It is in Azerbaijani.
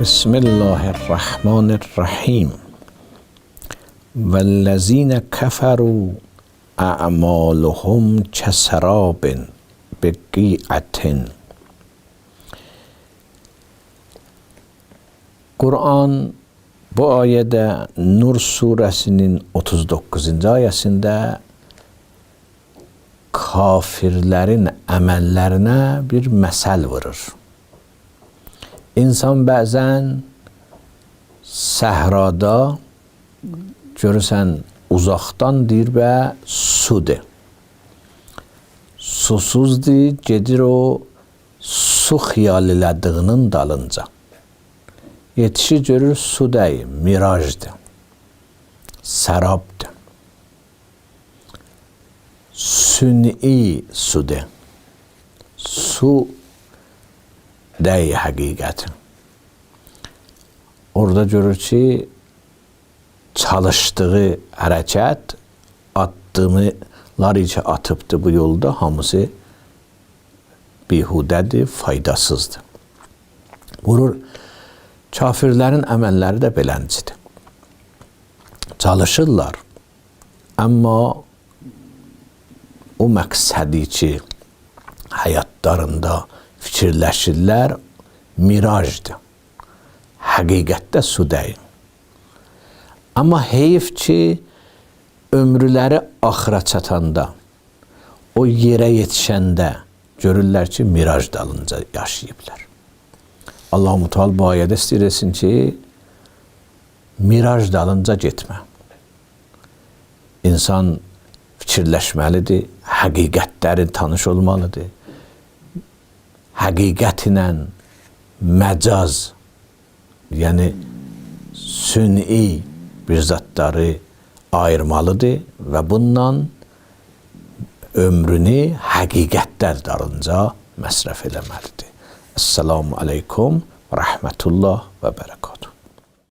Bismillahirrahmanirrahim. Vellezine keferu a'maluhum kesarabin beqi'atin. Kur'an bu ayede Nur suresinin 39. ayesinde kafirlerin əməllərinə bir məsəl vurur. İnsan bəzən səhrada görürsən uzaqdan deyir və sudur. Susuzdur, gedir o su xiyal elədiyinin dalınca. Yetişir görür su deyil, mirajdır, sərabdır. Sünni sudur. Su deyil həqiqəti. Orada görür ki, çalışdığı hərəkət, addımlar ki atıbdır bu yolda, hamısı bihudədir, faydasızdır. Vurur, kafirlərin əməlləri də beləncidir. Çalışırlar, amma o məqsədi ki, həyatlarında fikirləşirlər, mirajdır. Həqiqətdə su deyil. Amma heyif ki, ömrüləri axıra çatanda, o yerə yetişəndə görürlər ki, miraj dalınca yaşayıblar. Allah-u Teala bu ayədə istəyir etsin ki, miraj dalınca getmə. İnsan fikirləşməlidir, həqiqətlərin tanış olmalıdır. Həqiqət ilə məcaz, yəni sünni bir zatları ayırmalıdır və bundan ömrünü həqiqətlər dalınca məsrəf eləməlidir. Esselamu aleykum və rəhmətullah və bərəkət.